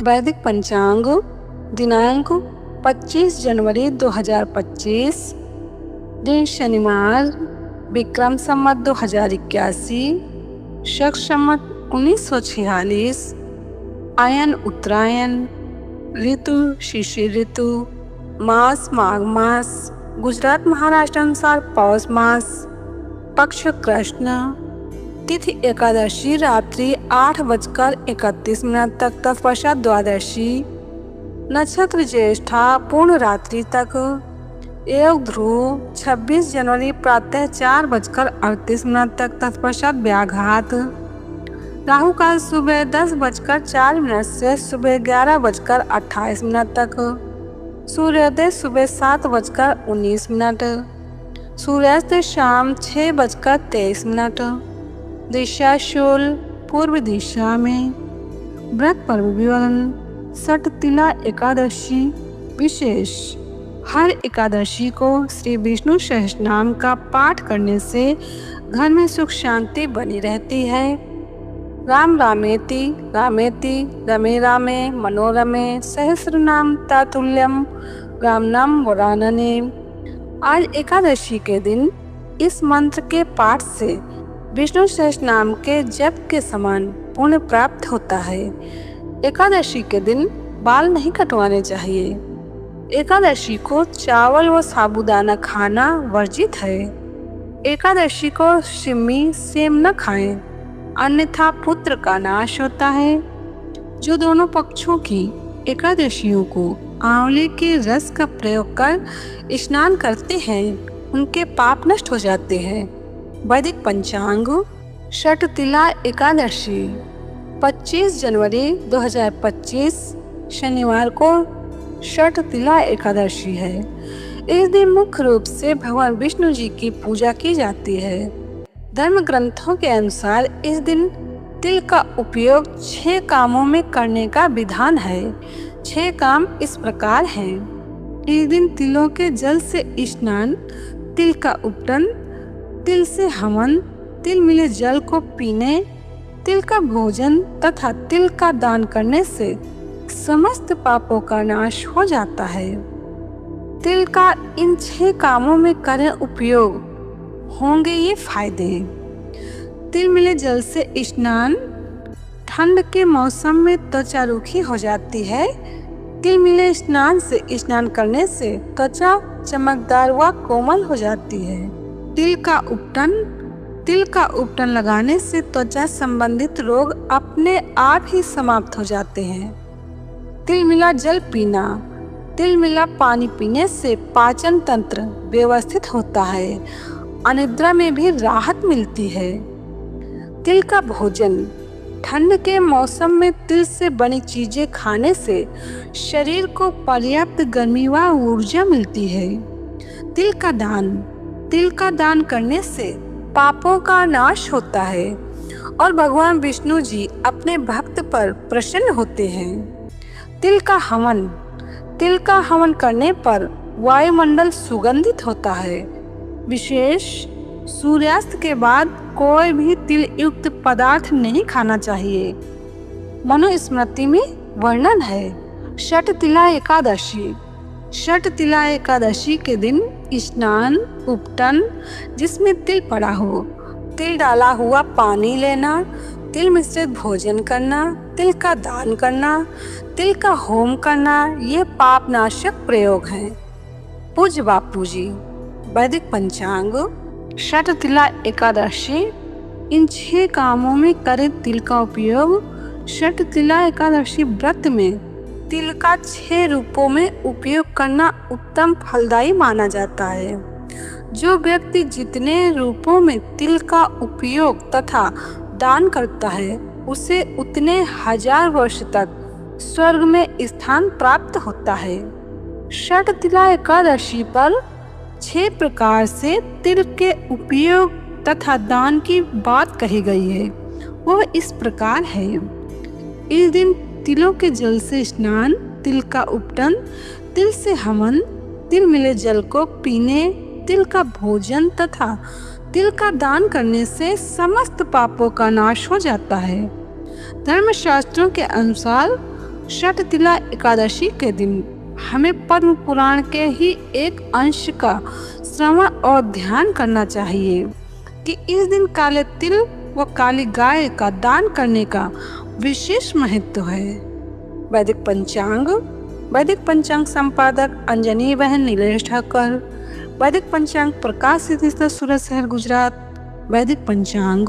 वैदिक पंचांग दिनांक 25 जनवरी 2025, दिन शनिवार, विक्रम संवत 2081, शक संवत 1946, आयन उत्तरायण, ऋतु शिशिर ऋतु, मास माघ मास, गुजरात महाराष्ट्र अनुसार पौष मास, पक्ष कृष्ण, तिथि एकादशी रात्रि 8:31 तक, तत्पश्चात द्वादशी, नक्षत्र ज्येष्ठा पूर्ण रात्रि तक, योग ध्रुव 26 जनवरी प्रातः 4:38 तक, तत्पश्चात व्याघात, राहु काल सुबह 10:04 से सुबह 11:28 तक, सूर्योदय सुबह 7:19, सूर्यास्त शाम 6:23, दिशा शूल पूर्व दिशा में। व्रत पर्व विवरण। षठ तिला एकादशी विशेष। हर एकादशी को श्री विष्णु सहस्रनाम का पाठ करने से घर में सुख शांति बनी रहती है। राम रामेति रामेति रमे रामे मनोरमे सहस्रनाम तातुल्यम राम नाम वरानने। आज एकादशी के दिन इस मंत्र के पाठ से विष्णु सहस्रनाम के जप के समान पुण्य प्राप्त होता है। एकादशी के दिन बाल नहीं कटवाने चाहिए। एकादशी को चावल व साबूदाना खाना वर्जित है। एकादशी को सिम्मी सेम न खाएं, अन्यथा पुत्र का नाश होता है। जो दोनों पक्षों की एकादशियों को आंवले के रस का प्रयोग कर स्नान करते हैं, उनके पाप नष्ट हो जाते हैं। वैदिक पंचांग षठ तिला एकादशी 25 जनवरी 2025 शनिवार को षठ तिला एकादशी है। इस दिन मुख्य रूप से भगवान विष्णु जी की पूजा की जाती है। धर्म ग्रंथों के अनुसार इस दिन तिल का उपयोग 6 कामों में करने का विधान है। 6 काम इस प्रकार हैं। इस दिन तिलों के जल से स्नान, तिल का उपटन, तिल से हवन, तिल मिले जल को पीने, तिल का भोजन तथा तिल का दान करने से समस्त पापों का नाश हो जाता है। तिल का इन 6 कामों में करें उपयोग, होंगे ये फायदे। तिल मिले जल से स्नान। ठंड के मौसम में त्वचा रूखी हो जाती है। तिल मिले स्नान से स्नान करने से त्वचा चमकदार व कोमल हो जाती है। तिल का उपटन। तिल का उपटन लगाने से त्वचा संबंधित रोग अपने आप ही समाप्त हो जाते हैं। तिल मिला जल पीना। तिल मिला पानी पीने से पाचन तंत्र व्यवस्थित होता है। अनिद्रा में भी राहत मिलती है। तिल का भोजन। ठंड के मौसम में तिल से बनी चीजें खाने से शरीर को पर्याप्त गर्मी व ऊर्जा मिलती है। तिल का दान। तिल का दान करने से पापों का नाश होता है और भगवान विष्णु जी अपने भक्त पर प्रसन्न होते हैं। तिल का हवन। तिल का हवन करने पर वायुमंडल सुगंधित होता है। विशेष सूर्यास्त के बाद कोई भी तिल युक्त पदार्थ नहीं खाना चाहिए। मनुस्मृति में वर्णन है। षठ तिला एकादशी। षठ तिला एकादशी के दिन स्नान, उपटन जिसमें तिल पड़ा हो, तिल डाला हुआ पानी लेना, तिल मिश्रित भोजन करना, तिल का दान करना, तिल का होम करना, ये पाप नाशक प्रयोग हैं। पूज्य बापू जी। वैदिक पंचांग षठ तिला एकादशी। इन 6 कामों में करें तिल का उपयोग। षठ तिला एकादशी व्रत में तिल का 6 रूपों में उपयोग करना उत्तम फलदायी माना जाता है। जो व्यक्ति जितने रूपों में तिल का उपयोग तथा दान करता है, उसे उतने 1000 वर्ष तक स्वर्ग में स्थान प्राप्त होता है। षठ तिला एकादशी पर 6 प्रकार से तिल के उपयोग तथा दान की बात कही गई है। वह इस प्रकार है। इस दिन तिलों के जल से स्नान, तिल का उपटन, तिल से हवन, तिल मिले जल को पीने, तिल का भोजन तथा तिल का दान करने से समस्त पापों का नाश हो जाता है। धर्मशास्त्रों के अनुसार षठ तिला एकादशी के दिन हमें पद्म पुराण के ही एक अंश का श्रवण और ध्यान करना चाहिए कि इस दिन काले तिल व काली गाय का दान करने का विशेष महत्व है। वैदिक पंचांग संपादक अंजनी बहन नीलेश ठाकर। वैदिक पंचांग प्रकाश सिटी सूरत शहर गुजरात। वैदिक पंचांग